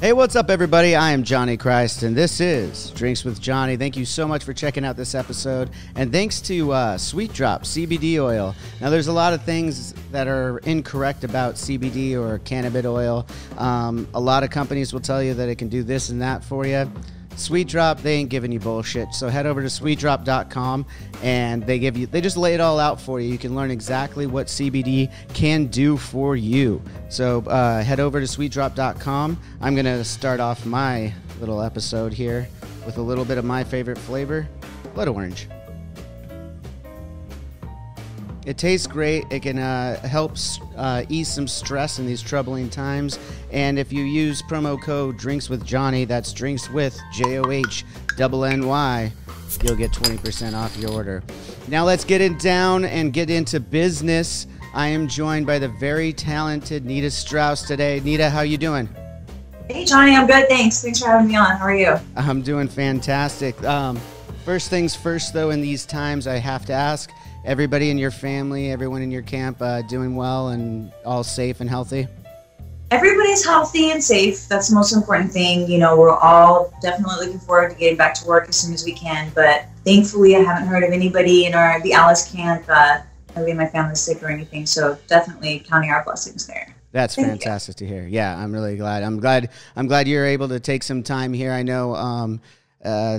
Hey, what's up, everybody? I am Johnny Christ, and this is Drinks with Johnny. Thank you so much for checking out this episode, and thanks to Sweet Drop CBD oil. Now, there's a lot of things that are incorrect about CBD or cannabis oil. A lot of companies will tell you that it can do this and that for you. Sweet Drop, they ain't giving you bullshit. So head over to sweetdrop.com and they just lay it all out for you. You can learn exactly what CBD can do for you. So head over to sweetdrop.com. I'm going to start off my little episode here with a little bit of my favorite flavor, blood orange. It tastes great. It can help ease some stress in these troubling times. And if you use promo code DrinksWithJohnny, that's drinks with JOHNNY, you'll get 20% off your order. Now let's get it down and get into business. I am joined by the very talented Nita Strauss today. Nita, how you doing? Hey, Johnny, I'm good. Thanks for having me on. How are you? I'm doing fantastic. First things first, though, in these times, I have to ask, everybody in your family, everyone in your camp doing well and all safe and healthy? Everybody's healthy and safe. That's the most important thing. You know, we're all definitely looking forward to getting back to work as soon as we can. But thankfully, I haven't heard of anybody in the Alice camp, nobody in my family's sick or anything. So definitely counting our blessings there. That's fantastic to hear. Yeah, I'm really glad. I'm glad you're able to take some time here. I know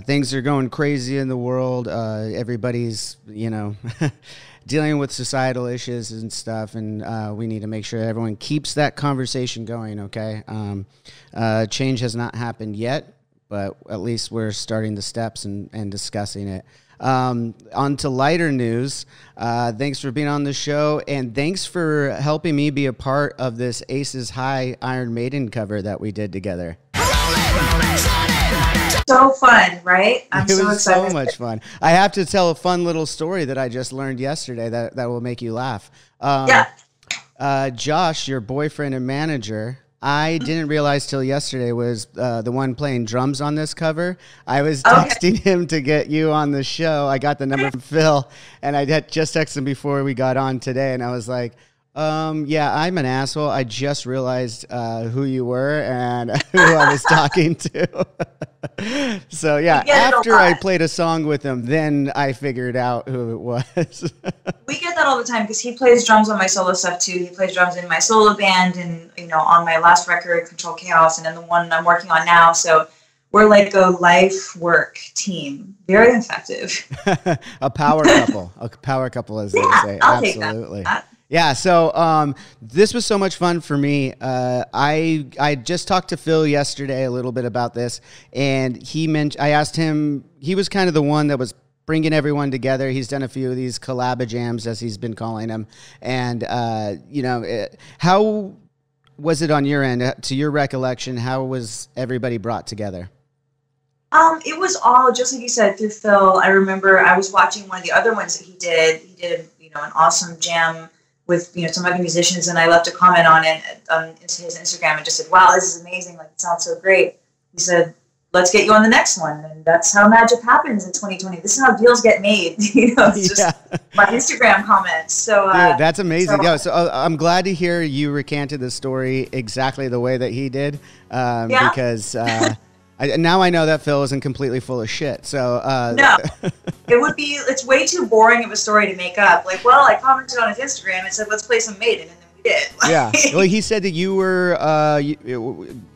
things are going crazy in the world. Everybody's, dealing with societal issues and stuff, and we need to make sure everyone keeps that conversation going, okay? Change has not happened yet, but at least we're starting the steps and discussing it. On to lighter news. Thanks for being on the show, and thanks for helping me be a part of this Aces High Iron Maiden cover that we did together. So fun, right? I'm so excited. It was so much fun. I have to tell a fun little story that I just learned yesterday that will make you laugh. Josh, your boyfriend and manager, I didn't realize till yesterday was the one playing drums on this cover. I was texting him to get you on the show. I got the number from Phil, and I had just texted him before we got on today, and I was like, yeah, I'm an asshole. I just realized who you were and who I was talking to. So, yeah, after I played a song with him, then I figured out who it was. We get that all the time because he plays drums on my solo stuff, too. He plays drums in my solo band and, on my last record, Control Chaos, and then the one I'm working on now. So we're like a life work team. Very effective. A power couple. A power couple, as they say. I'll Absolutely. Take that. Yeah, so this was so much fun for me. I just talked to Phil yesterday a little bit about this, and I asked him, he was kind of the one that was bringing everyone together. He's done a few of these collab jams, as he's been calling them, and how was it on your end? To your recollection, how was everybody brought together? It was all, just like you said, through Phil. I remember I was watching one of the other ones that he did. He did, an awesome jam with some other musicians, and I left a comment on it on his Instagram and just said, wow, this is amazing, like it sounds so great. He said, let's get you on the next one, and that's how magic happens in 2020. This is how deals get made. It's just my Instagram comments. So dude, that's amazing. So I'm glad to hear you recanted the story exactly the way that he did, because now I know that Phil isn't completely full of shit. So no, it's way too boring of a story to make up. Like, well, I commented on his Instagram and said, let's play some Maiden, and then we did. Yeah. Well, he said that you were,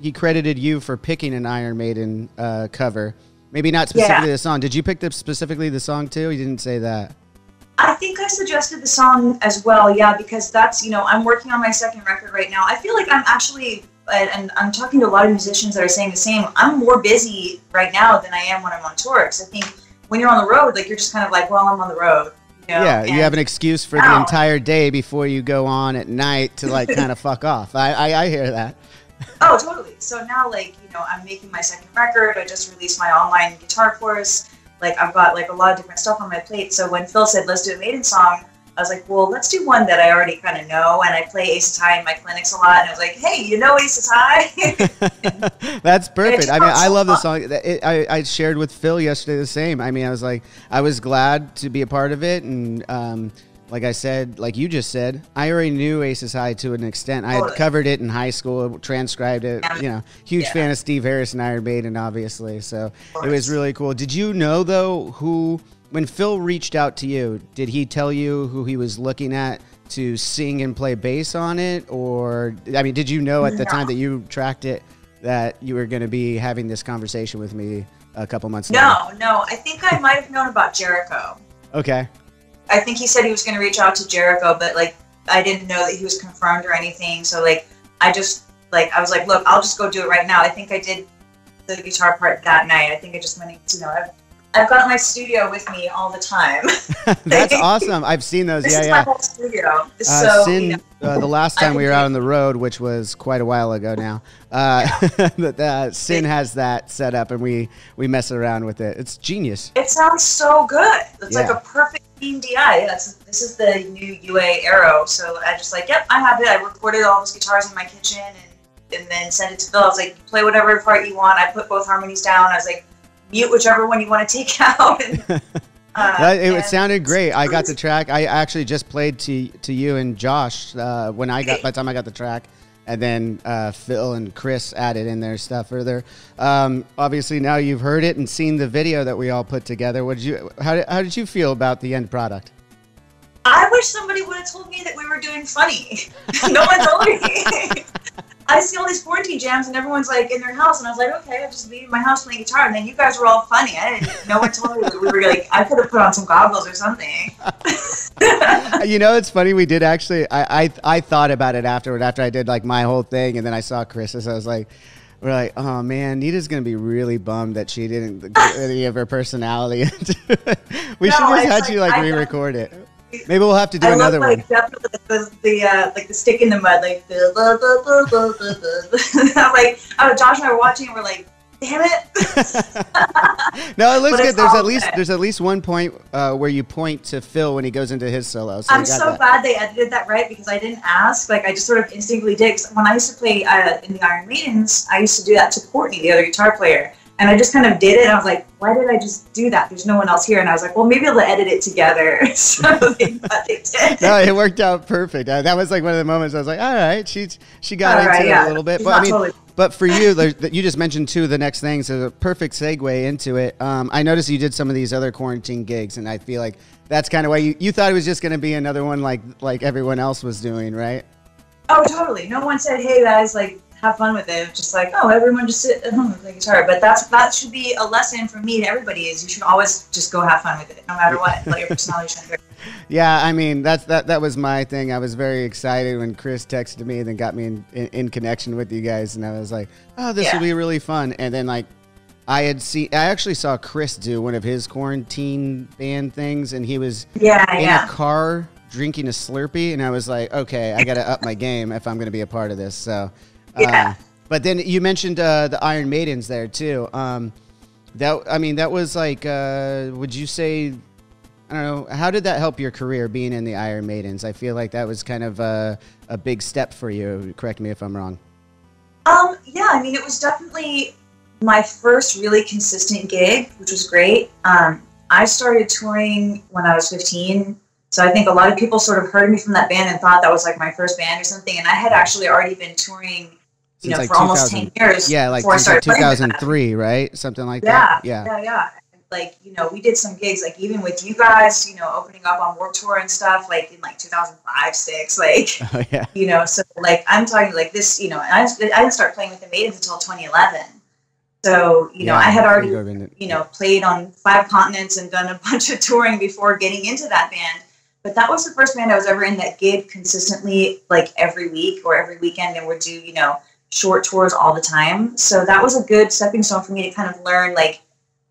he credited you for picking an Iron Maiden cover. Maybe not specifically the song. Did you pick specifically the song too? He didn't say that. I think I suggested the song as well, because that's, I'm working on my second record right now. I feel like I'm actually, and I'm talking to a lot of musicians that are saying the same, I'm more busy right now than I am when I'm on tour. Because I think when you're on the road, like, you're just kind of like, well, I'm on the road. Yeah, you have an excuse for the entire day before you go on at night to, like, kind of fuck off. I hear that. Oh, totally. So now, like, I'm making my second record. I just released my online guitar course. Like, I've got, like, a lot of different stuff on my plate. So when Phil said, let's do a Maiden song, I was like, well, let's do one that I already kind of know. And I play Aces High in my clinics a lot. And I was like, hey, Aces High? That's perfect. I mean, I love the song. I shared with Phil yesterday the same. I mean, I was glad to be a part of it. And like I said, like you just said, I already knew Aces High to an extent. I had covered it in high school, transcribed it, you know, huge fan of Steve Harris and Iron Maiden, obviously. So it was really cool. Did you know, though, when Phil reached out to you, did he tell you who he was looking at to sing and play bass on it? Or, I mean, did you know at the time that you tracked it that you were going to be having this conversation with me a couple months later? No. I think I might have known about Jericho. Okay. I think he said he was going to reach out to Jericho, but, like, I didn't know that he was confirmed or anything. So, like, I was like, look, I'll just go do it right now. I think I did the guitar part that night. I think I just went, you know, I've got my studio with me all the time. That's awesome. I've seen those. This is my whole studio. So, Sin, you know, the last time we were out on the road, which was quite a while ago now, Sin has that set up, and we mess around with it. It's genius. It sounds so good. It's like a perfect Team DI. This is the new UA Aero. So I just like, yep, I have it. I recorded all those guitars in my kitchen and then sent it to Phil. I was like, play whatever part you want. I put both harmonies down. I was like, mute whichever one you want to take out. And, it sounded great. I got the track. I actually just played to you and Josh by the time I got the track, and then Phil and Chris added in their stuff further. Obviously, now you've heard it and seen the video that we all put together. How did you feel about the end product? I wish somebody would have told me that we were doing funny. No one told me. I see all these quarantine jams and everyone's like in their house, and I was like, okay, I'll just be in my house playing guitar. And then you guys were all funny. No one told me that we were like, I could have put on some goggles or something. You know, it's funny. We did actually. I thought about it afterward after I did like my whole thing, and then I saw Chris's. I was like, we're like, oh man, Nita's gonna be really bummed that she didn't get any of her personality into it. We should have had you like re-record it. Maybe we'll have to do another one. Definitely the stick in the mud, like the I'm like, Josh and I were watching, and we're like, damn it. No, it looks good. There's at least one point where you point to Phil when he goes into his solo. So I'm so glad they edited that right, because I didn't ask. Like, I just sort of instinctively did. 'Cause when I used to play in the Iron Maidens, I used to do that to Courtney, the other guitar player. And I just kind of did it, and I was like, why did I just do that? There's no one else here. And I was like, well, maybe I'll edit it together. So they did. No, it worked out perfect. That was like one of the moments I was like, all right, she got into it a little bit. But I mean, but for you, you just mentioned two of the next things. So a perfect segue into it. I noticed you did some of these other quarantine gigs, and I feel like that's kind of why you thought it was just going to be another one like everyone else was doing, right? Oh, totally. No one said, hey, guys, like, have fun with it. Just like, oh, everyone just sit at home and play guitar. But that should be a lesson from me to everybody, is you should always just go have fun with it, no matter what. Let your personality shine. Yeah, I mean, that was my thing. I was very excited when Chris texted me and then got me in connection with you guys, and I was like, oh, this will be really fun. And then like I actually saw Chris do one of his quarantine band things, and he was in a car drinking a Slurpee, and I was like, okay, I got to up my game if I'm going to be a part of this. So but then you mentioned the Iron Maidens there too. That was like, would you say, I don't know, how did that help your career being in the Iron Maidens? I feel like that was kind of a big step for you. Correct me if I'm wrong. Yeah, I mean, it was definitely my first really consistent gig, which was great. I started touring when I was 15. So I think a lot of people sort of heard me from that band and thought that was like my first band or something. And I had actually already been touring, like for almost 10 years. Yeah, like before I started 2003, right? Something like that. Yeah. Like, we did some gigs, like even with you guys, opening up on Warped Tour and stuff, like in like 2005, 6, like, so like I'm talking like this, and I didn't start playing with the Maidens until 2011. So, I had already, played on 5 continents and done a bunch of touring before getting into that band. But that was the first band I was ever in that gig consistently, like every week or every weekend, and would do, short tours all the time. So that was a good stepping stone for me to kind of learn like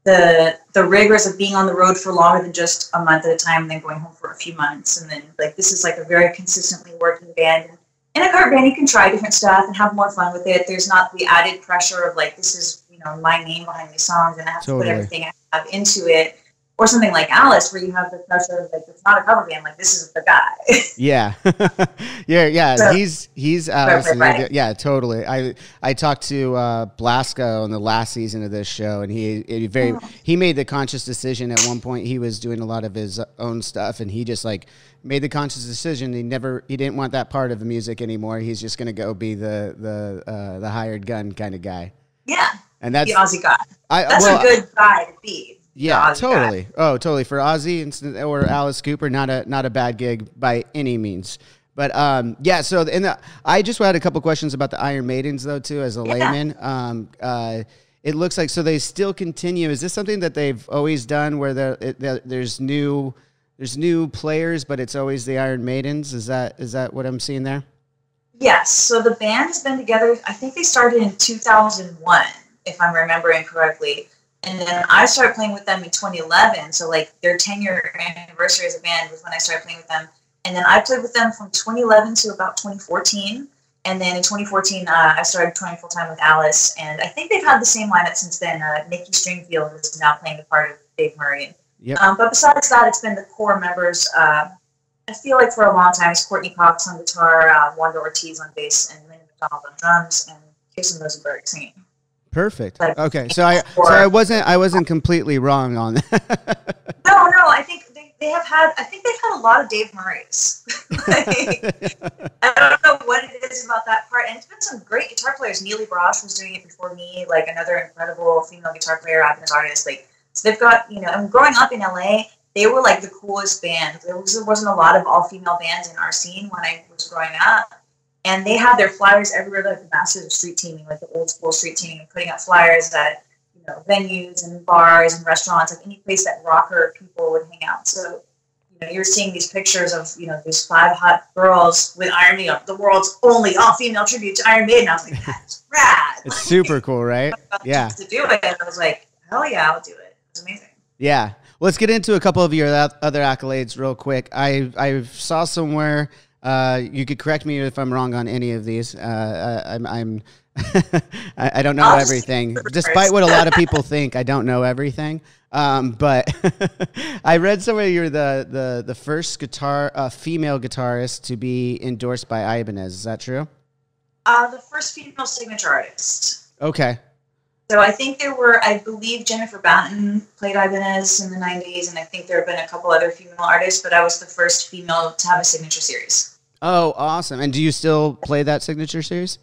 the rigors of being on the road for longer than just a month at a time and then going home for a few months. And then like, this is like a very consistently working band. In a cover band, you can try different stuff and have more fun with it. There's not the added pressure of like, this is, my name behind these songs and I have to put everything I have into it. Or something like Alice, where you have the pressure of like, it's not a cover band, like this is the guy. Yeah. So, he's Alice. Right. Yeah, totally. I talked to Blasco on the last season of this show, and he made the conscious decision at one point. He was doing a lot of his own stuff, and he just like made the conscious decision. He didn't want that part of the music anymore. He's just going to go be the hired gun kind of guy. Yeah. And that's the Aussie guy. That's a good guy to be. Yeah, totally. Guy. Oh, totally. For Ozzy or Alice Cooper, not a bad gig by any means. But yeah. So I just had a couple questions about the Iron Maidens though too, as a layman. It looks like so they still continue. Is this something that they've always done, where there's new players, but it's always the Iron Maidens? Is that what I'm seeing there? Yes. So the band has been together. I think they started in 2001, if I'm remembering correctly. And then I started playing with them in 2011. So like their 10-year anniversary as a band was when I started playing with them. And then I played with them from 2011 to about 2014. And then in 2014, I started touring full-time with Alice. And I think they've had the same lineup since then. Nikki Stringfield is now playing the part of Dave Murray. Yep. But besides that, it's been the core members. I feel like for a long time, it's Courtney Cox on guitar, Wanda Ortiz on bass, and Linda McDonald on drums, and Kirsten Rosenberg singing. Perfect. Okay, so I wasn't completely wrong on that. No, I think they've had a lot of Dave Murrays. I don't know what it is about that part, and it's been some great guitar players. Neely Brosh was doing it before me, like another incredible female guitar player, Adventist artist. Like, so they've got, and growing up in LA, they were like the coolest band. There wasn't a lot of all-female bands in our scene when I was growing up. And they have their flyers everywhere, like the masters of street teaming, like the old school street teaming, and putting up flyers at venues and bars and restaurants, like any place that rocker people would hang out. So, you're seeing these pictures of these 5 hot girls with Iron Maiden, the world's only all-female tribute to Iron Maiden. I was like, that's rad. It's super cool, right? Yeah. To do it, and I was like, hell yeah, I'll do it. It's amazing. Yeah. Let's get into a couple of your other accolades real quick. I saw somewhere. You could correct me if I'm wrong on any of these. I don't know everything, despite what a lot of people think. I don't know everything. But I read somewhere you're the first female guitarist to be endorsed by Ibanez. Is that true? The first female signature artist. Okay. So I think I believe Jennifer Batten played Ibanez in the 90s, and I think there have been a couple other female artists, but I was the first female to have a signature series. Oh, awesome. And do you still play that signature series?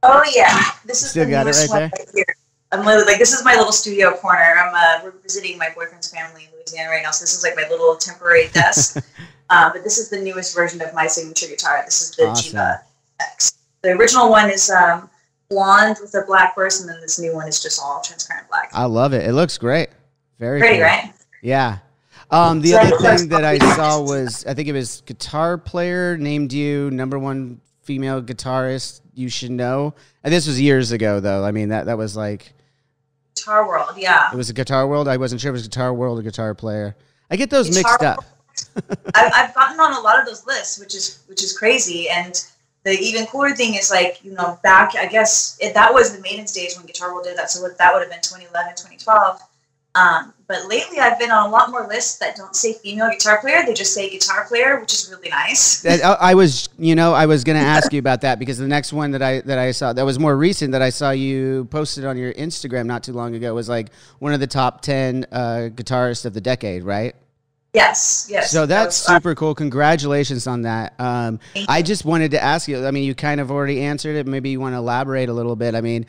Oh, yeah. This is still the got it newest right one there? right here. I'm literally, like, this is my little studio corner. We're visiting my boyfriend's family in Louisiana right now, so this is like my little temporary desk. But this is the newest version of my signature guitar. This is the Awesome. Jiva X. The original one is blonde with a black burst, and then this new one is just all transparent black. I love it. It looks great. Very pretty, cool. right? Yeah. The other thing that I saw was, I think it was Guitar Player named you #1 female guitarist you should know. And this was years ago, though. I mean, that was like... Guitar World, yeah. It was a Guitar World? I wasn't sure if it was Guitar World or Guitar Player. I get those mixed up. I've gotten on a lot of those lists, which is crazy. And the even cooler thing is, like, back, I guess, that was the Maidens days when Guitar World did that. So that would have been 2011, 2012. But lately I've been on a lot more lists that don't say female guitar player. They just say guitar player, which is really nice. I was going to ask you about that, because the next one that I saw that was more recent that I saw you posted on your Instagram not too long ago was like one of the top 10 guitarists of the decade, right? Yes. So that's super cool. Congratulations on that. I just wanted to ask you, I mean, you kind of already answered it. Maybe you want to elaborate a little bit. I mean,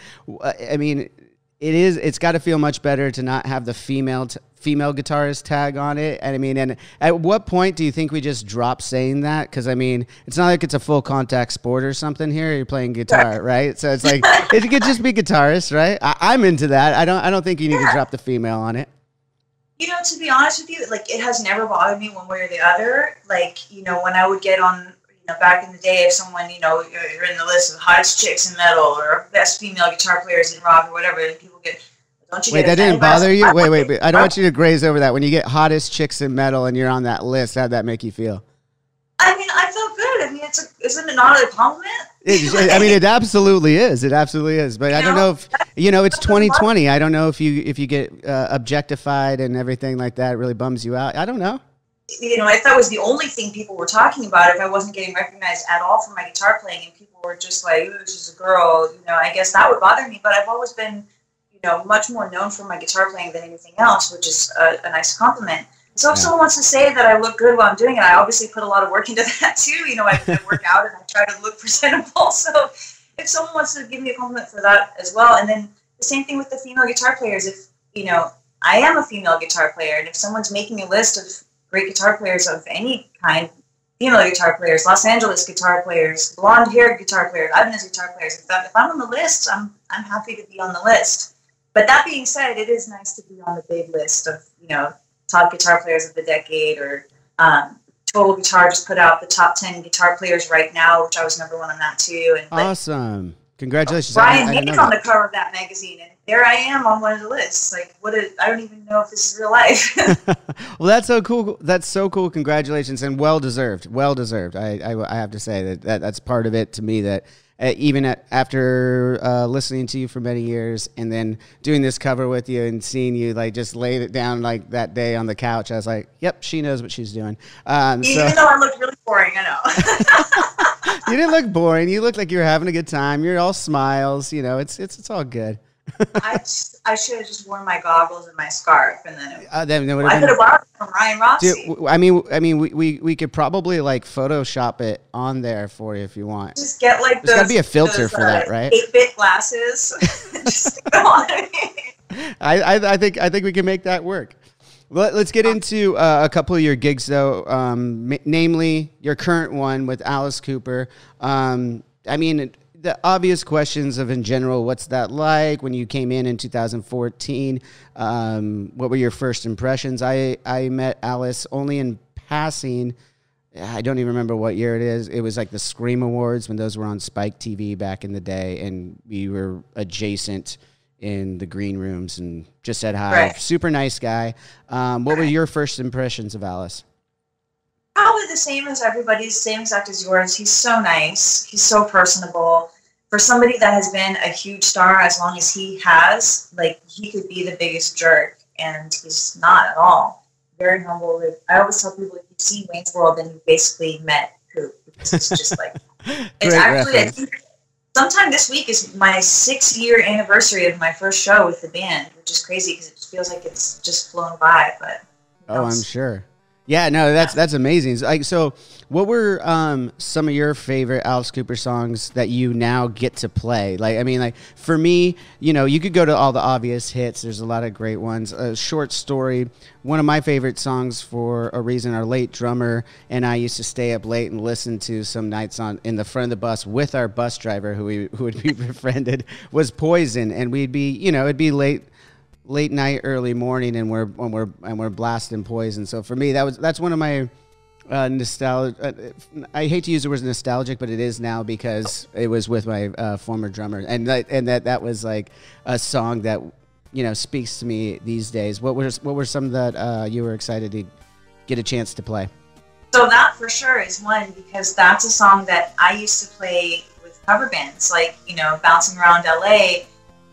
it's got to feel much better to not have the female guitarist tag on it. And I mean, and at what point do you think we just drop saying that? Because I mean, it's not like it's a full contact sport or something here. You're playing guitar, right? So it's like it could just be guitarist, right? I'm into that. I don't think you need to drop the female on it. To be honest with you, like, it has never bothered me one way or the other. Like, when I would get on, back in the day, if someone, you're in the list of hottest chicks in metal or best female guitar players in rock or whatever, and people get, don't you Wait, get that didn't bother you? Wait. I don't want you to graze over that. When you get hottest chicks in metal and you're on that list, how'd that make you feel? I mean, I felt good. I mean, isn't it not a compliment? It absolutely is. It absolutely is. But I don't know if, it's 2020. I don't know if you get objectified and everything like that. It really bums you out. I don't know. If that was the only thing people were talking about, if I wasn't getting recognized at all for my guitar playing and people were just like, "Ooh, she's a girl," I guess that would bother me. But I've always been, much more known for my guitar playing than anything else, which is a nice compliment. So if someone wants to say that I look good while I'm doing it, I obviously put a lot of work into that too. You know, I work out and I try to look presentable. So if someone wants to give me a compliment for that as well, and then the same thing with the female guitar players. If, you know, I am a female guitar player, and if someone's making a list of great guitar players of any kind, female guitar players, Los Angeles guitar players, blonde-haired guitar players, Ibanez guitar players, if I'm on the list, I'm happy to be on the list. But that being said, it is nice to be on the big list of, you know, top guitar players of the decade, or Total Guitar just put out the top 10 guitar players right now, which I was number 1 on that too. And awesome. Congratulations. Brian May's on the cover of that magazine, and there I am on one of the lists. Like, I don't even know if this is real life. Well, that's so cool. That's so cool. Congratulations, and well deserved. Well deserved. I have to say that's part of it to me, that even after listening to you for many years and then doing this cover with you and seeing you like just laid it down like that day on the couch, I was like, yep, she knows what she's doing. Even though I looked really boring, I know. You didn't look boring. You looked like you were having a good time. You're all smiles. You know, it's all good. I should have just worn my goggles and my scarf, and then I could have borrowed it from Ryan Rossi. Dude, I mean, we could probably like Photoshop it on there for you if you want. Just get like there's got to be a filter for that, right? 8-bit glasses. Just go on. I think we can make that work. Let's get into a couple of your gigs, though, namely your current one with Alice Cooper. I mean, the obvious questions of, in general, what's that like when you came in 2014? What were your first impressions? I met Alice only in passing. I don't even remember what year it is. It was like the Scream Awards when those were on Spike TV back in the day, and we were adjacent in the green rooms and just said hi. Right. Super nice guy. What were your first impressions of Alice? Probably the same as everybody's, same exact as yours. He's so nice. He's so personable. For somebody that has been a huge star as long as he has, like, he could be the biggest jerk, and he's not at all. Very humble. Like, I always tell people, if you've seen Wayne's World, then you've basically met Coop, because it's just like, it's actually, I think, sometime this week is my 6-year anniversary of my first show with the band, which is crazy because it just feels like it's just flown by. But oh, I'm sure. Yeah, no, that's amazing. So what were some of your favorite Alice Cooper songs that you now get to play? Like, I mean, like for me, you know, you could go to all the obvious hits. There's a lot of great ones. Short Story, one of my favorite songs for a reason. Our late drummer and I used to stay up late and listen to some nights in the front of the bus with our bus driver, who would be befriended, was Poison, and we'd be, you know, it'd be late night, early morning, and we're blasting Poison. So for me, that's one of my nostalgia. I hate to use the word nostalgic, but it is now because it was with my former drummer, and that was like a song that, you know, speaks to me these days. What were some that you were excited to get a chance to play? So that for sure is one, because that's a song that I used to play with cover bands, like, you know, bouncing around LA.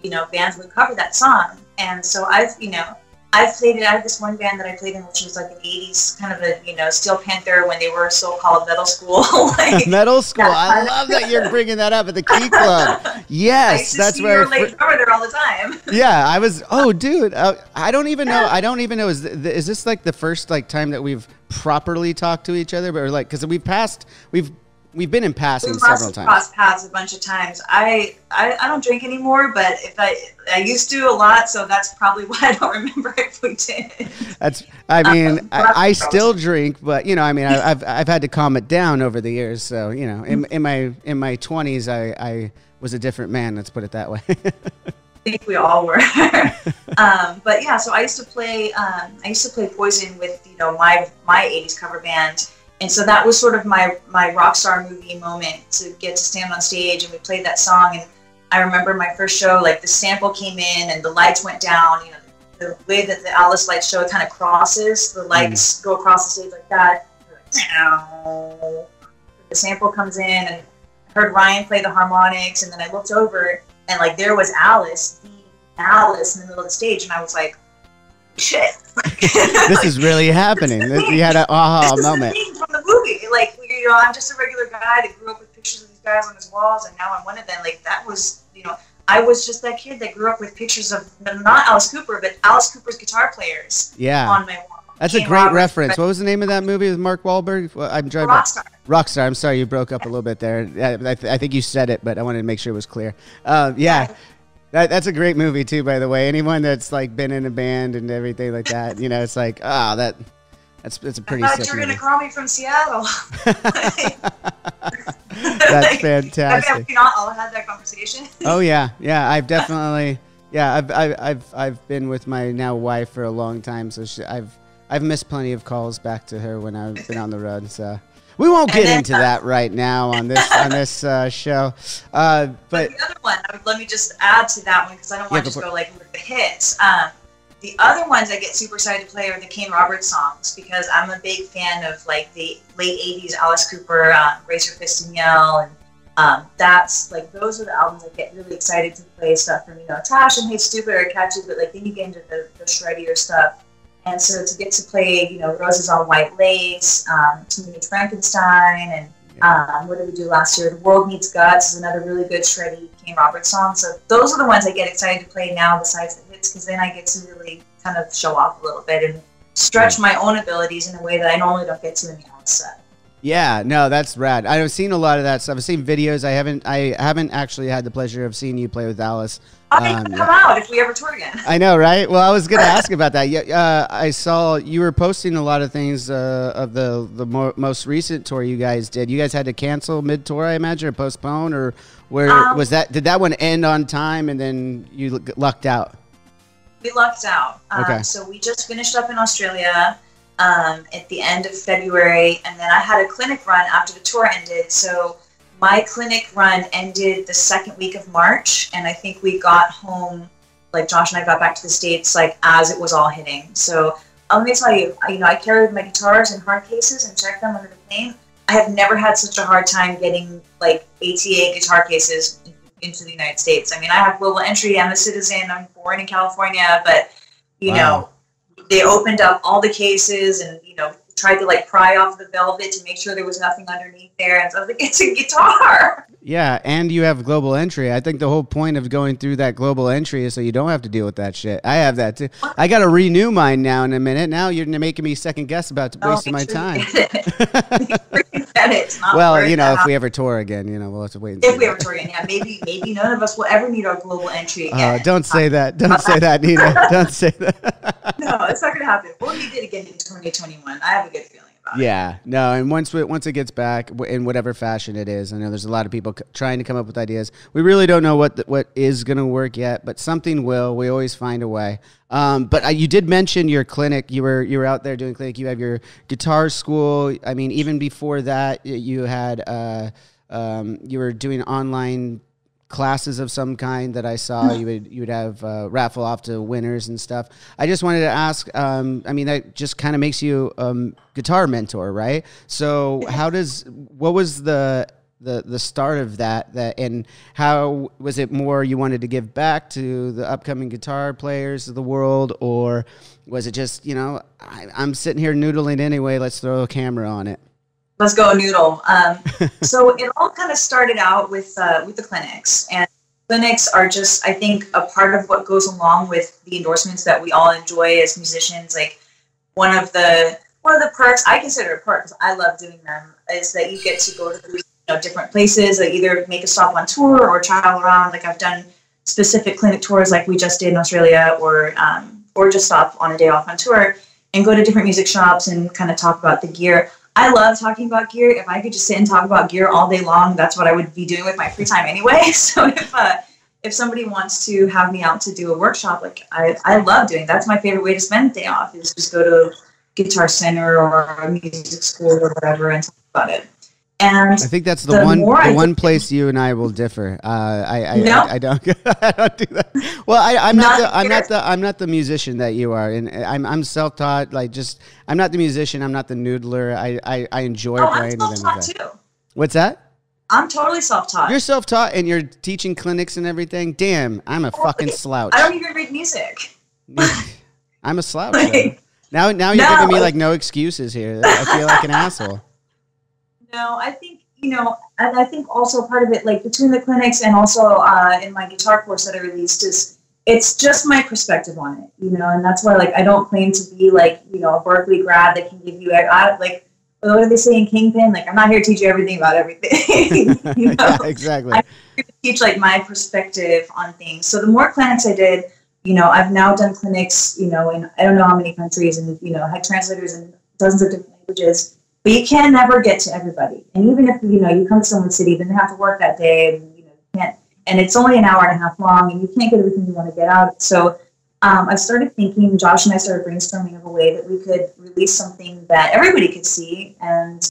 You know, bands would cover that song. And so I've played it. I had this one band that I played in, which was like an 80s kind of a, you know, Steel Panther when they were so-called metal school. Like, metal school. I love that you're bringing that up at the Key Club. Yes, that's where I used to see your late drummer there all the time. Yeah, I was. Oh, dude, I don't even know. Is this like the first like time that we've properly talked to each other, or like because we've been in passing several times. Crossed paths a bunch of times. I don't drink anymore, but if I used to a lot, so that's probably why I don't remember if we did. I still drink, but you know, I mean, I've had to calm it down over the years. So you know, in my 20s, I was a different man. Let's put it that way. I think we all were. But yeah, so I used to play Poison with, you know, my 80s cover band. And so that was sort of my rock star movie moment, to get to stand on stage, and we played that song. And I remember my first show, like the sample came in and the lights went down. You know, the way that the Alice lights show, it kind of crosses. The lights go across the stage like that. The sample comes in, and I heard Ryan play the harmonics, and then I looked over, and like there was Alice in the middle of the stage, and I was like, shit. This is really happening. You had an aha moment. This is from the movie. Like, you know, I'm just a regular guy that grew up with pictures of these guys on his walls, and now I'm one of them. Like, that was, you know, I was just that kid that grew up with pictures of not Alice Cooper, but Alice Cooper's guitar players on my wall. That's a great reference. What was the name of that movie with Mark Wahlberg? Well, I'm driving. Rockstar. Rockstar. I'm sorry, you broke up a little bit there. I think you said it, but I wanted to make sure it was clear. Yeah. That's a great movie too, by the way. Anyone that's like been in a band and everything like that, it's like, that's a pretty. I thought you were gonna call me from Seattle. That's fantastic. Have we not all had that conversation? Oh yeah. I've definitely. Yeah, I've been with my now wife for a long time, so I've missed plenty of calls back to her when I've been on the road. So we won't get into that right now on this show. But the other one, let me just add to that one because I don't want to just go like with the hits. The other ones I get super excited to play are the Kane Roberts songs because I'm a big fan of like the late '80s Alice Cooper, Raise Your Fist and Yell, and that's like those are the albums I get really excited to play stuff from. Trash and Hey Stupid are catchy, but like then you get into the shreddier stuff. And so to get to play, Roses on White Lace, Teenage Frankenstein, and what did we do last year? The World Needs Guts is another really good shreddy Kane Roberts song. So those are the ones I get excited to play now besides the hits because then I get to really kind of show off a little bit and stretch my own abilities in a way that I normally don't get to in the outset. Yeah, no, that's rad. I've seen a lot of that stuff. I've seen videos. I haven't actually had the pleasure of seeing you play with Alice. I think come out if we ever tour again. I know, right? Well, I was going to ask about that. Yeah, I saw you were posting a lot of things of the most recent tour you guys did. You guys had to cancel mid-tour, I imagine, or postpone, or where was that? Did that one end on time and then you lucked out? We lucked out. Okay. So we just finished up in Australia at the end of February, and then I had a clinic run after the tour ended. So my clinic run ended the second week of March, and I think we got home, like Josh and I got back to the States, like as it was all hitting. So let me tell you, I carried my guitars in hard cases and checked them under the plane. I have never had such a hard time getting like ATA guitar cases into the United States. I mean, I have global entry. I'm a citizen. I'm born in California, but they opened up all the cases and tried to like pry off the velvet to make sure there was nothing underneath there. And so I was like, it's a guitar. Yeah, and you have global entry. I think the whole point of going through that global entry is so you don't have to deal with that shit. I have that too. I got to renew mine now in a minute. Now you're making me second guess about wasting my time. Well, if we ever tour again, we'll have to wait and see. If we ever tour again, yeah, maybe none of us will ever need our global entry again. Don't say that. Don't say that, Nita. Don't say that. No, it's not going to happen. We'll need it again in 2021. I have a good feeling about it. Yeah, no, and once it gets back in whatever fashion it is, I know there's a lot of people trying to come up with ideas. We really don't know what is going to work yet, but something will. We always find a way. But you did mention your clinic. You were out there doing clinic. You have your guitar school. I mean, even before that, you had you were doing online classes of some kind that I saw. You would have raffle off to winners and stuff. I just wanted to ask. I mean, that just kind of makes you guitar mentor, right? So what was the start of that, and how was it more you wanted to give back to the upcoming guitar players of the world, or was it just I'm sitting here noodling anyway, let's throw a camera on it? Let's go noodle. So it all kind of started out with the clinics, and clinics are just, I think, a part of what goes along with the endorsements that we all enjoy as musicians. Like one of the perks, I consider a perk because I love doing them, is that you get to go to different places, like either make a stop on tour or travel around. Like I've done specific clinic tours, like we just did in Australia, or just stop on a day off on tour and go to different music shops and kind of talk about the gear. I love talking about gear. If I could just sit and talk about gear all day long, that's what I would be doing with my free time anyway. So if somebody wants to have me out to do a workshop, like I love doing, that's my favorite way to spend the day off, is just go to Guitar Center or a music school or whatever and talk about it. And I think that's the one place you and I will differ. I don't do that. Well, I'm not the musician that you are, and I'm self-taught. Like, just I'm not the musician. I'm not the noodler. I enjoy playing I'm with self-taught them. too. What's that? I'm totally self-taught. You're self-taught, and you're teaching clinics and everything. Damn, I'm a fucking slouch. I don't even read music. I'm a slouch. Now you're giving me like no excuses here. I feel like an asshole. No, I think, and I think also part of it, like between the clinics and also in my guitar course that I released, is it's just my perspective on it, you know, and that's why, like, I don't claim to be, like, you know, a Berkeley grad that can give you, like, what do they say in Kingpin? Like, I'm not here to teach you everything about everything. You know? Yeah, exactly. I'm here to teach, like, my perspective on things. So the more clinics I did, you know, I've now done clinics, you know, in I don't know how many countries, and, you know, had translators in dozens of different languages. But you can never get to everybody. And even if, you know, you come to someone's city, then they have to work that day, and, you know, you can't. And it's only an hour and a half long, and you can't get everything you want to get out. So I started thinking, Josh and I started brainstorming of a way that we could release something that everybody could see. And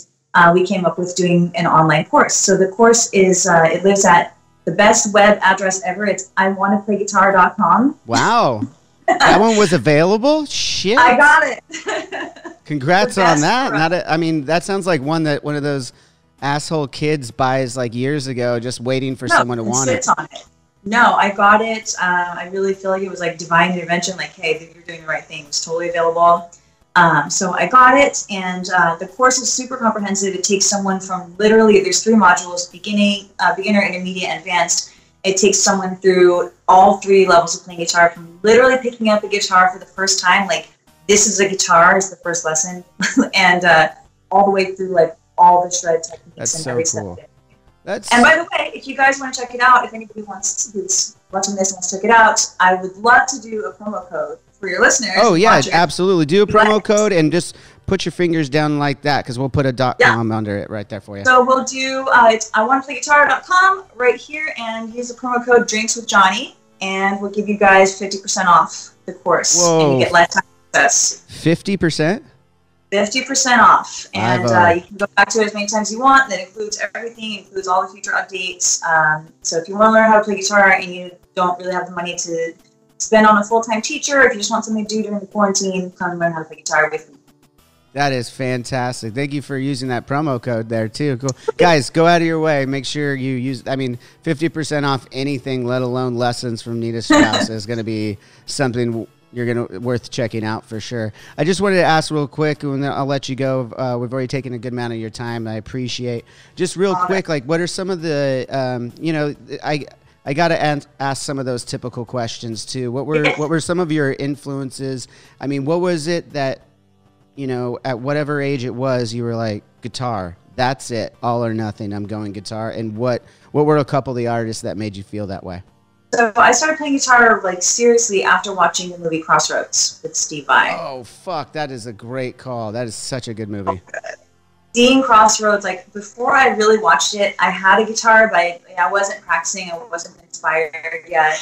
we came up with doing an online course. So the course is, it lives at the best web address ever. It's iwantaplayguitar.com. Wow. That one was available? Shit. I got it. Congrats on that. I mean, that sounds like one of those asshole kids buys like years ago, just waiting for someone to want it. On it. No, I got it. I really feel like it was like divine intervention. Like, hey, you're doing the right thing. It's totally available. So I got it, and the course is super comprehensive. It takes someone from literally, there's 3 modules: beginner, intermediate, and advanced. It takes someone through all 3 levels of playing guitar, from literally picking up a guitar for the first time, like, this is a guitar is the first lesson, and all the way through, like, all the shred techniques. That's and so every cool. step. And by the way, if you guys want to check it out, if anybody who's watching this wants to check it out, I would love to do a promo code for your listeners. Oh yeah, absolutely. Do a promo code and just put your fingers down like that, because we'll put a .com under it right there for you. So we'll do it's iwantaplayguitar.com right here, and use the promo code drinkswithjohnny, and we'll give you guys 50% off the course. Whoa. And you get lifetime access. 50%? 50% off, and you can go back to it as many times as you want. That includes everything, includes all the future updates. So if you want to learn how to play guitar and you don't really have the money to spend on a full-time teacher, if you just want something to do during the quarantine, come and learn how to play guitar with me. That is fantastic. Thank you for using that promo code there too. Cool. Guys, go out of your way. Make sure you use, 50% off anything, let alone lessons from Nita Strauss is going to be something worth checking out for sure. I just wanted to ask real quick, and then I'll let you go. We've already taken a good amount of your time. I appreciate. Just real quick, like, what are some of the, I got to ask some of those typical questions too. What were some of your influences? I mean, what was it that, at whatever age it was, you were like, guitar, that's it, all or nothing, I'm going guitar. And what were a couple of the artists that made you feel that way? So I started playing guitar, like, seriously after watching the movie Crossroads with Steve Vai. Oh, fuck. That is a great call. That is such a good movie. Seeing Crossroads, like, before I really watched it, I had a guitar, but I wasn't practicing. I wasn't inspired yet.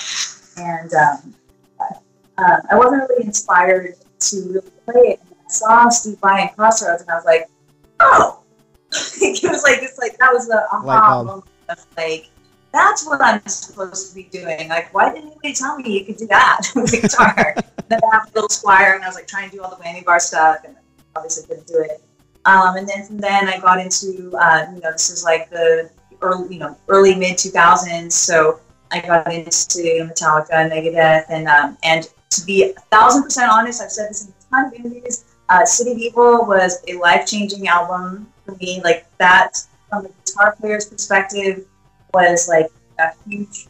And I wasn't really inspired to really play it. And I saw Steve Vai in Crossroads, and I was like, oh. It was like, that was the aha moment of, like, that's what I'm supposed to be doing. Like, why didn't anybody tell me you could do that with a guitar? Then I have a little Squire, and I was like trying to do all the whammy bar stuff, and obviously couldn't do it. And then from then I got into, this is like the early mid 2000s. So I got into Metallica, Megadeth, and to be 1,000% honest, I've said this in a ton of interviews. City of Evil was a life-changing album for me. Like, that, from the guitar player's perspective, was like a huge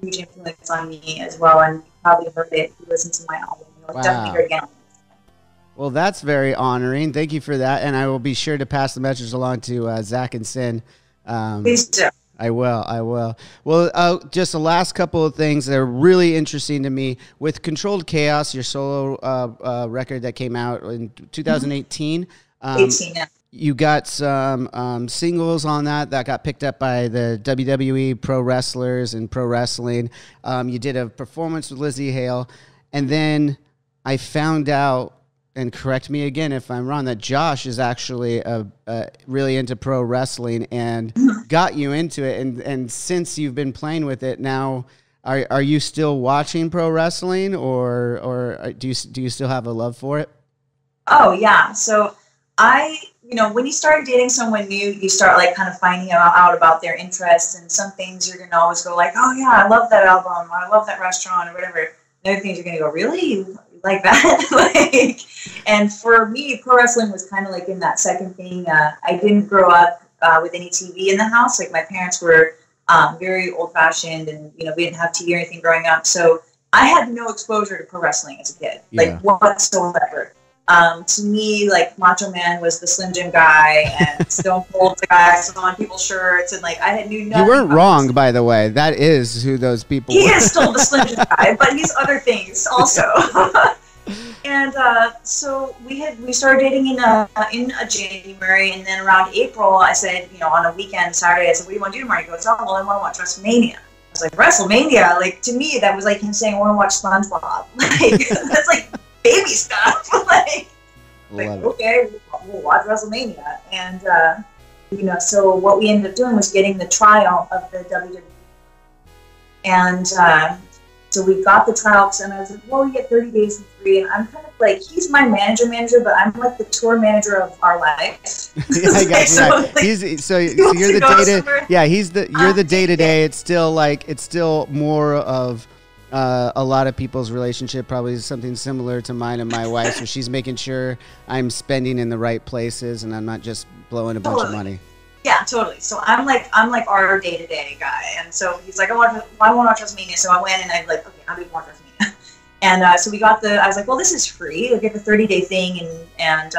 influence on me as well. And you probably heard it if you listened to my album. Wow. Definitely heard it again. Well, that's very honoring. Thank you for that. And I will be sure to pass the message along to Zach and Sin. Please do. I will. Well, just the last couple of things that are really interesting to me. With Controlled Chaos, your solo record that came out in 2018. 18, yeah. You got some singles on that got picked up by the WWE Pro Wrestlers and Pro Wrestling. You did a performance with Lizzie Hale. And then I found out, and correct me again if I'm wrong, that Josh is actually really into pro wrestling and got you into it. And since you've been playing with it now, are you still watching pro wrestling, or do you still have a love for it? Oh, yeah. So when you start dating someone new, you start like kind of finding out about their interests, and some things you're going to always go like, oh yeah, I love that album, or I love that restaurant, or whatever. And other things you're going to go, really? You like that? And for me, pro wrestling was kind of like in that second thing. I didn't grow up with any TV in the house. Like, my parents were very old fashioned, and we didn't have TV or anything growing up. So I had no exposure to pro wrestling as a kid, like whatsoever. To me, like Macho Man was the Slim Jim guy, and Stone Cold the guy on people's shirts, and like I knew nothing. You weren't wrong, by the way. That is who those people were. He is still the Slim Jim guy, but he's other things also. And so we started dating in January, and then around April, I said, on a weekend, Saturday, I said, "What do you want to do tomorrow?" He goes, "Oh, well, I want to watch WrestleMania." I was like, "WrestleMania?" Like, to me, that was like him saying, "I want to watch SpongeBob." Like, that's like baby stuff. like okay, we'll watch WrestleMania. And so what we ended up doing was getting the trial of the WWE, and so we got the trials, and I was like, "Well, we get 30 days for free." And I'm kind of like, he's my manager, but I'm like the tour manager of our life. Yeah, I got you. Right. So you're the day-to-day. Yeah, you're the day-to-day. It's still more of a lot of people's relationship, probably something similar to mine and my wife. So she's making sure I'm spending in the right places, and I'm not just blowing a bunch of money. Yeah, totally. So I'm like our day-to-day guy, and so he's like, I want to watch WrestleMania. So I went and I'm like, okay, how do we watch WrestleMania? And so we got I was like, well, this is free. We get the 30-day thing, and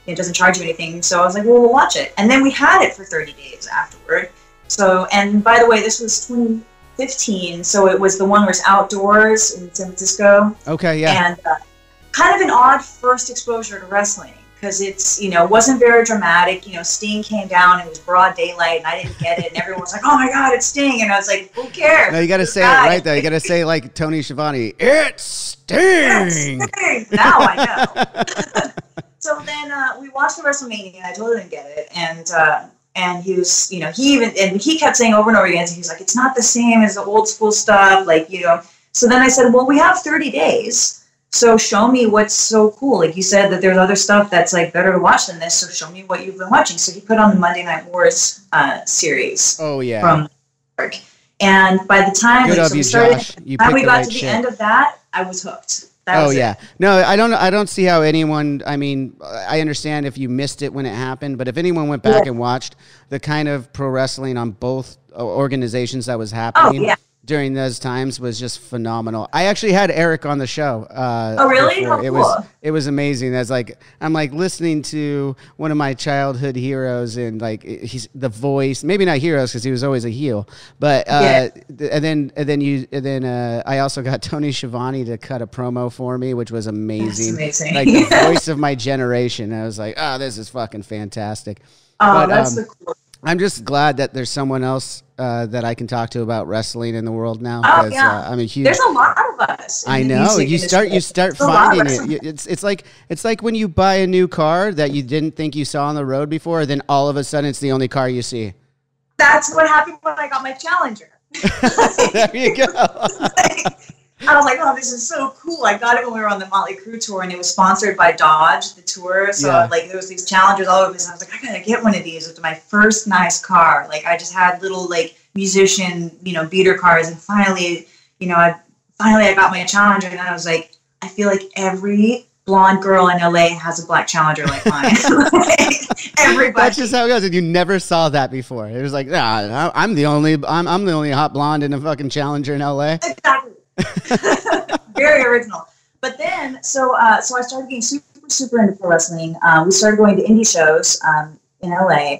it doesn't charge you anything. So I was like, well, we'll watch it. And then we had it for 30 days afterward. So, and by the way, this was 2015, so it was the one where it's outdoors in San Francisco. Okay, yeah. And kind of an odd first exposure to wrestling. Because it's, wasn't very dramatic. Sting came down, and it was broad daylight, and I didn't get it. And everyone was like, "Oh my God, it's Sting!" And I was like, "Who cares?" No, you got to say it right though. You got to say like Tony Schiavone, "It's Sting." It's Sting. Now I know. So then we watched the WrestleMania. I totally didn't get it, and he was, he kept saying over and over again. So he was like, "It's not the same as the old school stuff," So then I said, "Well, we have 30 days." So show me what's so cool. Like you said that there's other stuff that's like better to watch than this. So show me what you've been watching. So he put on the Monday Night Wars series. Oh yeah. From York. And by the time we got to the end of that, I was hooked. Yeah. No, I don't see how anyone. I mean, I understand if you missed it when it happened, but if anyone went back and watched the kind of pro wrestling on both organizations that was happening. During those times was just phenomenal. I actually had Eric on the show. Oh, really? How cool. It was amazing. I'm like listening to one of my childhood heroes, and like he's the voice. Maybe not heroes because he was always a heel, but and then I also got Tony Schiavone to cut a promo for me, which was amazing. That's amazing. Like the voice of my generation. I was like, oh, this is fucking fantastic. Oh, that's so cool. I'm just glad that there's someone else that I can talk to about wrestling in the world now. Oh yeah, I'm a huge. There's a lot of us. I know. You start finding it. It's like when you buy a new car that you didn't think you saw on the road before, then all of a sudden it's the only car you see. That's what happened when I got my Challenger. There you go. I was like, oh, this is so cool. I got it when we were on the Motley Crue tour, and it was sponsored by Dodge, the tour. So, there was these Challengers all over this. And I was like, I got to get one of these. It was my first nice car. Like, I just had little, musician, beater cars. And finally, I got my Challenger. And then I was like, I feel like every blonde girl in LA has a black Challenger like mine. Everybody. That's just how it goes. And you never saw that before. It was like, nah, I'm the only hot blonde in a fucking Challenger in LA. Exactly. Very original. But then, so I started getting super into pro wrestling. We started going to indie shows in LA,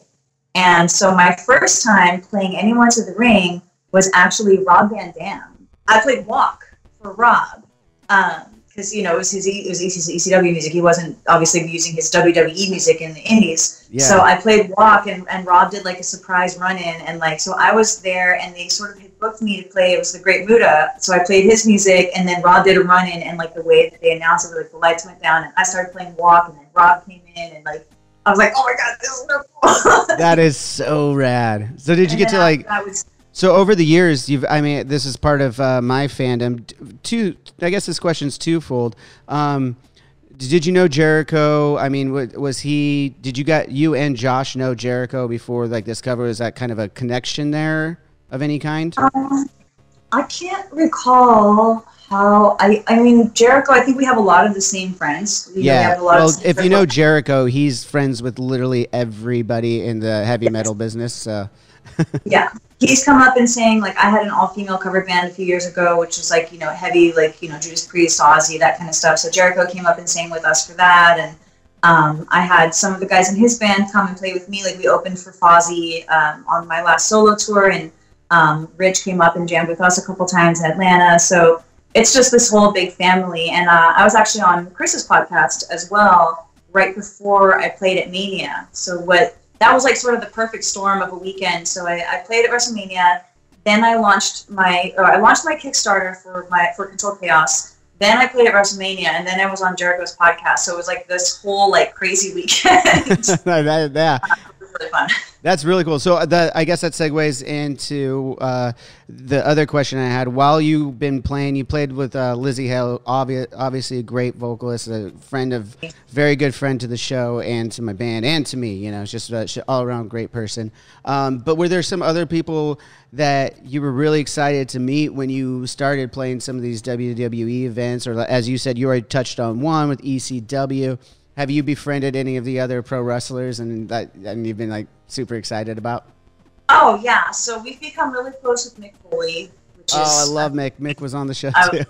and so my first time playing Anyone to the Ring was actually Rob Van Dam. I played Walk for Rob because it was ECW music. He wasn't obviously using his WWE music in the indies. Yeah. So I played Walk, and Rob did like a surprise run-in, and so I was there, and they sort of had booked me to play. It was the Great Muta, so I played his music, and then Rob did a run-in, and the way that they announced it, the lights went down, and I started playing Walk, and then Rob came in, and I was like, oh my God, this is so cool. That is so rad. So did you get to So over the years, this is part of my fandom. I guess this question's twofold. Did you know Jericho? I mean, did you and Josh know Jericho before this cover? Was that kind of a connection there of any kind? I can't recall how, Jericho, I think we have a lot of the same friends. If you know Jericho, he's friends with literally everybody in the heavy metal business. So. Yeah. He's come up and saying, like, I had an all-female cover band a few years ago, which was, like, heavy, like, Judas Priest, Ozzy, that kind of stuff. So Jericho came up and sang with us for that. And I had some of the guys in his band come and play with me. Like, we opened for Fozzy on my last solo tour. And Rich came up and jammed with us a couple times in Atlanta. So it's just this whole big family. And I was actually on Chris's podcast as well right before I played at Mania. So that was like sort of the perfect storm of a weekend. So I played at WrestleMania. Then I launched my Kickstarter for Control Chaos. Then I played at WrestleMania, and then I was on Jericho's podcast. So it was like this whole like crazy weekend. Yeah. It was really fun. That's really cool. So I guess that segues into the other question I had. While you've been playing, you played with Lizzie Hale, obviously a great vocalist, very good friend to the show and to my band and to me. It's just an all-around great person. But were there some other people that you were really excited to meet when you started playing some of these WWE events? Or as you said, you already touched on one with ECW. Have you befriended any of the other pro wrestlers and you've been like super excited about? Oh yeah, so we've become really close with Mick Foley. I love Mick. Mick was on the show too.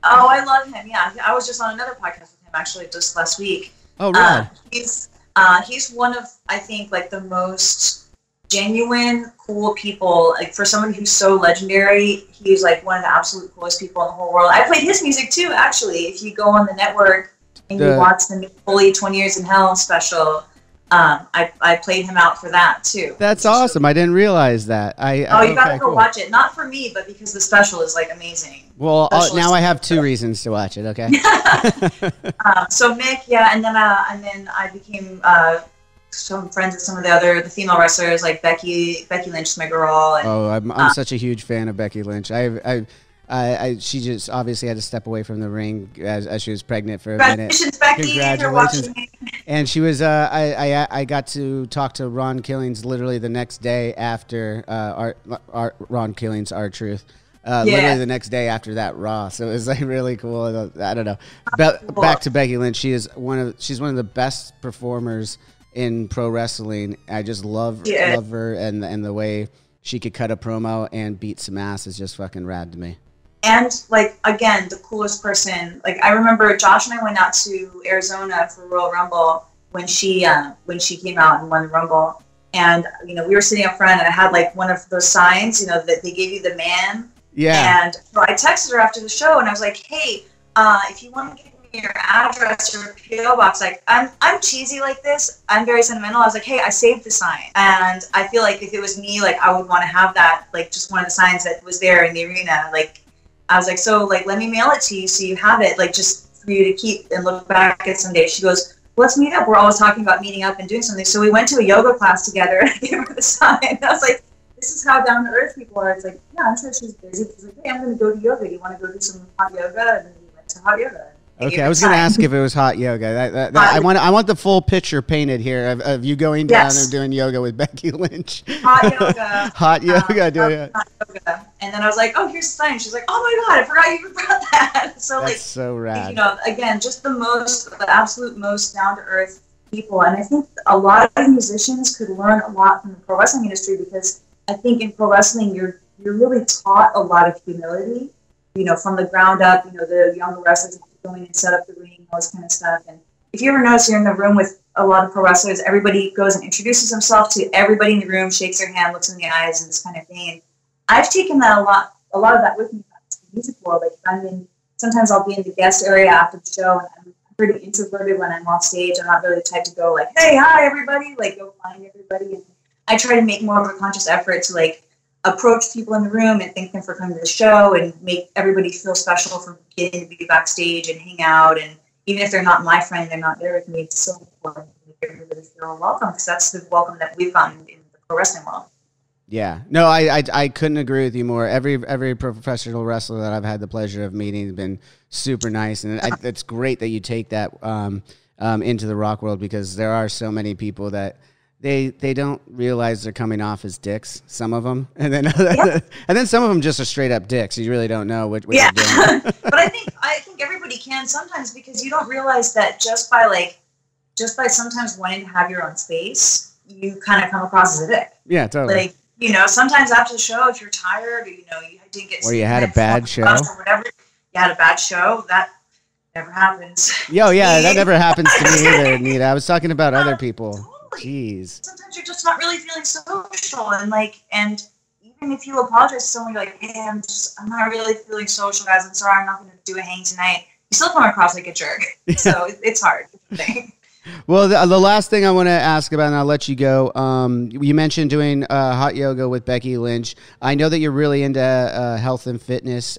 I love him. Yeah, I was just on another podcast with him actually just last week. Oh really? He's one of, I think, like the most genuine, cool people. Like for someone who's so legendary, he's like one of the absolute coolest people in the whole world. I played his music too, actually. If you go on the network and you watch the Mick Foley 20 Years in Hell special, I played him out for that too. That's awesome. I didn't realize that. You gotta go watch it. Not for me, but because the special is like amazing. Well, now I have two reasons to watch it. Okay. So Mick, yeah, and then I became some friends with some of the female wrestlers, like Becky Lynch is my girl. And, I'm such a huge fan of Becky Lynch. She just obviously had to step away from the ring as she was pregnant for a minute. Becky, congratulations, Becky. And she was. I got to talk to Ron Killings literally the next day after Ron Killings, R-Truth. Literally the next day after that Raw. So it was like really cool. I don't know. Back to Becky Lynch. She's one of the best performers in pro wrestling. I just love her and the way she could cut a promo and beat some ass is just fucking rad to me. And like again, the coolest person. Like I remember Josh and I went out to Arizona for Royal Rumble when she came out and won the Rumble. And we were sitting up front and I had like one of those signs, that they gave you the man. Yeah. And so I texted her after the show and I was like, hey, if you want to give me your address or PO box, like I'm cheesy like this. I'm very sentimental. I was like, hey, I saved the sign. And I feel like if it was me, like I would want to have that, like just one of the signs that was there in the arena. Like I was like, so like let me mail it to you so you have it, like just for you to keep and look back at someday. She goes, let's meet up. We're always talking about meeting up and doing something. So we went to a yoga class together and I gave her the sign. And I was like, this is how down to earth people are. It's like, yeah, I'm sure she's busy. She's like, hey, I'm going to go to yoga. You want to go do some hot yoga? And then we went to hot yoga. Okay, I was going to ask if it was hot yoga. I want the full picture painted here of you going down and doing yoga with Becky Lynch. Hot yoga. Hot yoga. Hot yoga. And then I was like, oh, here's the sign. She's like, oh my God, I forgot you even brought that. So that's so rad. Again, just the absolute most down to earth people. And I think a lot of musicians could learn a lot from the pro wrestling industry because I think in pro wrestling you're really taught a lot of humility, from the ground up. The younger wrestlers going and set up the ring, all this kind of stuff. And if you ever notice, you're in the room with a lot of pro wrestlers, everybody goes and introduces himself to everybody in the room, shakes their hand, looks in the eyes, and this kind of thing. And I've taken that a lot of that with me to the music world. Like sometimes I'll be in the guest area after the show, and I'm pretty introverted when I'm off stage. I'm not really the type to go like, hey, hi, everybody, like go find everybody. And I try to make more of a conscious effort to like approach people in the room and thank them for coming to the show and make everybody feel special for getting to be backstage and hang out. And even if they're not my friend, they're not there with me, it's so important to make everybody feel welcome because that's the welcome that we've gotten in the pro wrestling world. Yeah, no, I couldn't agree with you more. Every professional wrestler that I've had the pleasure of meeting has been super nice, and it's great that you take that into the rock world because there are so many people that they don't realize they're coming off as dicks. Some of them, and then and then some of them just are straight up dicks. You really don't know what they're doing. But I think everybody can sometimes because you don't realize that just by sometimes wanting to have your own space, you kind of come across as a dick. Yeah, totally. Like You know, sometimes after the show, if you're tired, or, you know, you didn't get or you had a bad show or whatever, you had a bad show, that never happens. Yo, yeah, that never happens to me either, Nita. I was talking about other people. Totally. Jeez. Sometimes you're just not really feeling social, and even if you apologize to someone, you're like, hey, I'm not really feeling social, guys. I'm sorry, I'm not going to do a hang tonight. You still come across like a jerk. So it's hard. Well, the last thing I want to ask about, and I'll let you go. You mentioned doing hot yoga with Becky Lynch. I know that you're really into health and fitness.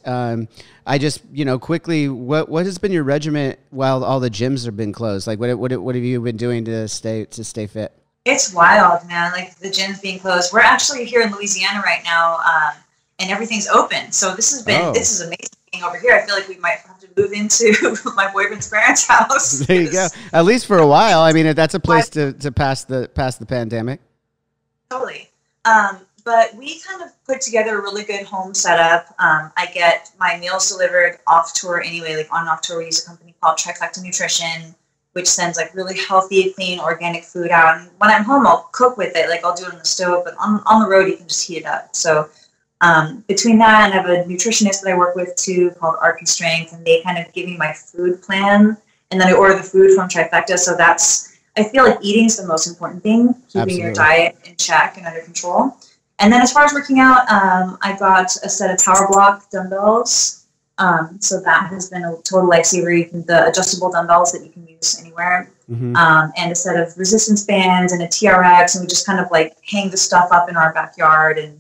I just, quickly, what has been your regimen while all the gyms have been closed? Like, what have you been doing to stay fit? It's wild, man. Like the gyms being closed. We're actually here in Louisiana right now, and everything's open. So this is amazing over here. I feel like we might have to move into my boyfriend's parents' house. There you go. At least for a while. I mean, that's a place to pass the pandemic. Totally. But we kind of put together a really good home setup. I get my meals delivered off tour anyway. Like on off tour, we use a company called Trifecta Nutrition, which sends like really healthy, clean, organic food out. And when I'm home, I'll cook with it. Like I'll do it on the stove, but on the road, you can just heat it up. So between that, and I have a nutritionist that I work with too called RP Strength, and they kind of give me my food plan. And then I order the food from Trifecta. So I feel like eating is the most important thing, keeping Absolutely. your diet in check and under control. And then as far as working out, I got a set of Power Block dumbbells. So that has been a total lifesaver. The adjustable dumbbells that you can use anywhere. Mm-hmm. And a set of resistance bands and a TRX. And we just kind of like hang the stuff up in our backyard and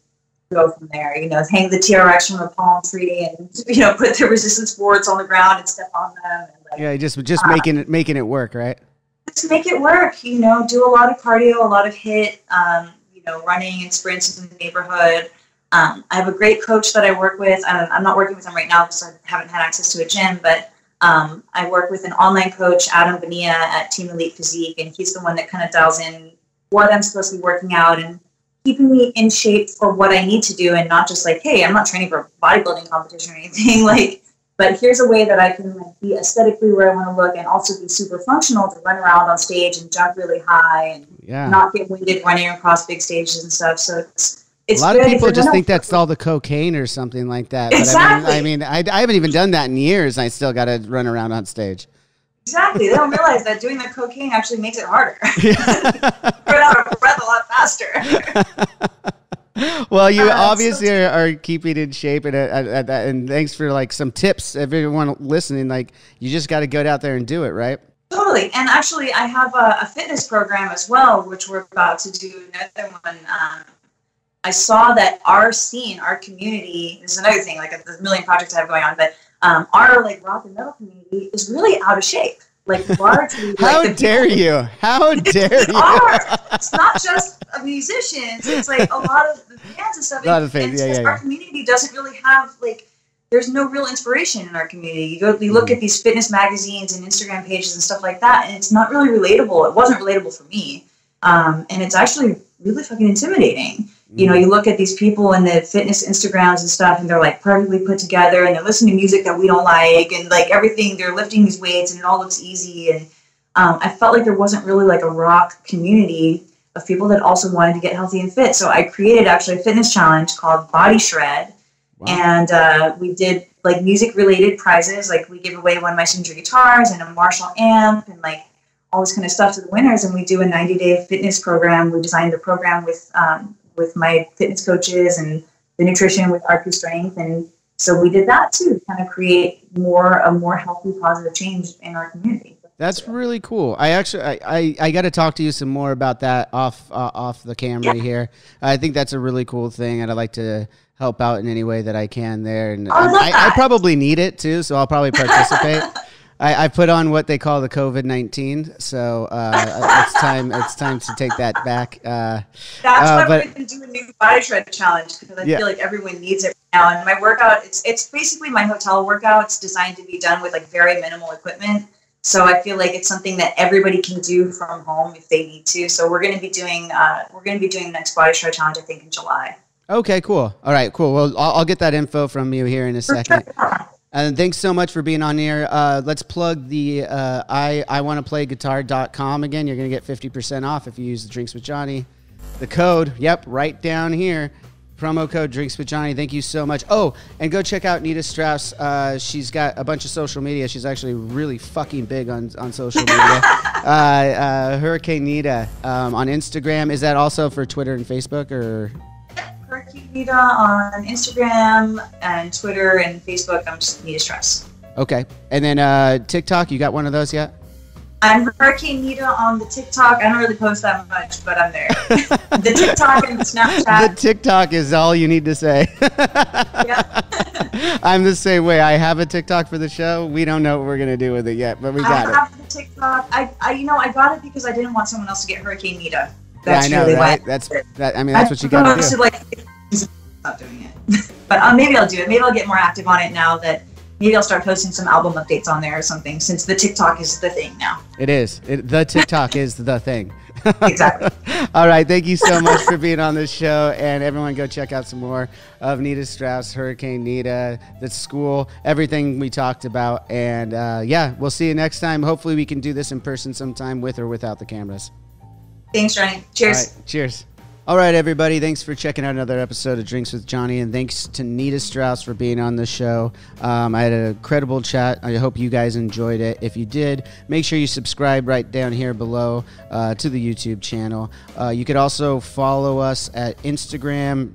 go from there. Hang the TRX from the palm tree and, put the resistance boards on the ground and step on them. And just making it work, right? Just make it work, do a lot of cardio, a lot of HIIT, running and sprints in the neighborhood. I have a great coach that I work with. I'm not working with him right now because I haven't had access to a gym, but I work with an online coach, Adam Bonilla at Team Elite Physique, and he's the one that kind of dials in what I'm supposed to be working out and keeping me in shape for what I need to do, and not just like, hey, I'm not training for a bodybuilding competition or anything, but here's a way that I can be aesthetically where I want to look and also be super functional to run around on stage and jump really high and not get winded running across big stages and stuff. So it's a lot of people just think that's all the cocaine or something like that. Exactly. But I mean, I haven't even done that in years. I still got to run around on stage. Exactly. They don't realize that doing the cocaine actually makes it harder. Run out of breath a lot faster. Well, you obviously are keeping in shape, and thanks for like some tips. Everyone listening, like you just got to go out there and do it, right? Totally. And actually, I have a fitness program as well, which we're about to do another one. I saw that our scene, our community, this is another thing, like a million projects I have going on, but our like rock and metal community is really out of shape. Like largely, How dare you? How dare you? It's not just musicians. It's like a lot of the bands and stuff. A lot of things. Our community doesn't really have there's no real inspiration in our community. You look at these fitness magazines and Instagram pages and stuff like that, and it's not really relatable. It wasn't relatable for me, and it's actually really fucking intimidating. You look at these people in the fitness Instagrams and stuff, and they're like perfectly put together, and they're listening to music that we don't like, and like everything, they're lifting these weights, and it all looks easy. And I felt like there wasn't really like a rock community of people that also wanted to get healthy and fit. So I created actually a fitness challenge called Body Shred. Wow. And we did like music related prizes. Like we give away one of my signature guitars and a Marshall amp and like all this kind of stuff to the winners. And we do a 90-day fitness program. We designed the program with my fitness coaches and the nutrition with RP Strength. And so we did that too, to kind of create a more healthy, positive change in our community. That's really cool. I got to talk to you some more about that off the camera here. I think that's a really cool thing, and I'd like to help out in any way that I can there. And I probably need it too, so I'll probably participate. I put on what they call the COVID-19, so it's time to take that back. That's why we're going to do a new body shred challenge, because I feel like everyone needs it right now. And my workout, it's basically my hotel workout. It's designed to be done with like very minimal equipment. So I feel like it's something that everybody can do from home if they need to. So we're going to be doing the next body shred challenge, I think, in July. Okay, cool. All right, cool. Well, I'll get that info from you here in a second. Sure. And thanks so much for being on here. Let's plug the I want to play guitar.com again. You're going to get 50% off if you use the Drinks with Johnny The code, yep, right down here. Promo code Drinks with Johnny. Thank you so much. Oh, and go check out Nita Strauss. She's got a bunch of social media. She's actually really fucking big on social media. Hurricane Nita on Instagram. Is that also for Twitter and Facebook, or? Hurricane Nita on Instagram and Twitter and Facebook. I'm just Nita Strauss. Okay. And then TikTok, you got one of those yet? I'm Hurricane Nita on the TikTok. I don't really post that much, but I'm there. The TikTok and Snapchat. The TikTok is all you need to say. Yeah. I'm the same way. I have a TikTok for the show. We don't know what we're going to do with it yet, but we got it. I have the TikTok. I got it because I didn't want someone else to get Hurricane Nita. That's really right? why. That's what you got to do. Like, stop doing it. But maybe I'll do it. Maybe I'll get more active on it now that maybe I'll start posting some album updates on there or something, since the TikTok is the thing now. It is. The TikTok is the thing. Exactly. All right. Thank you so much for being on this show. And everyone go check out some more of Nita Strauss, Hurricane Nita, the school, everything we talked about. And yeah, we'll see you next time. Hopefully we can do this in person sometime with or without the cameras. Thanks, Johnny. Cheers. All right, cheers. All right, everybody. Thanks for checking out another episode of Drinks with Johnny, and thanks to Nita Strauss for being on the show. I had an incredible chat. I hope you guys enjoyed it. If you did, make sure you subscribe right down here below to the YouTube channel. You could also follow us at Instagram,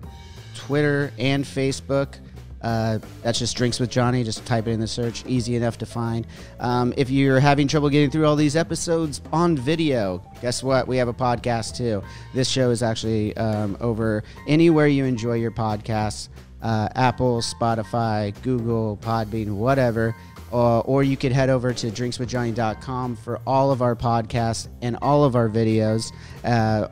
Twitter, and Facebook. That's just Drinks with Johnny. Just type it in the search. Easy enough to find. If you're having trouble getting through all these episodes on video, guess what? We have a podcast too. This show is actually over anywhere you enjoy your podcasts. Apple, Spotify, Google, Podbean, whatever. Or you could head over to drinkswithjohnny.com for all of our podcasts and all of our videos.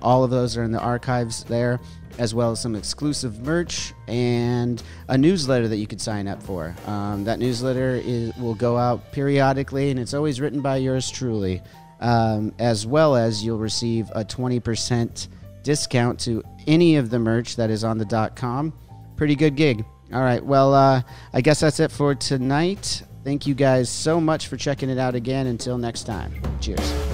All of those are in the archives there, as well as some exclusive merch and a newsletter that you could sign up for. That newsletter will go out periodically, and it's always written by yours truly, as well as you'll receive a 20% discount to any of the merch that is on the .com. Pretty good gig. All right, well, I guess that's it for tonight. Thank you guys so much for checking it out again. Until next time, cheers.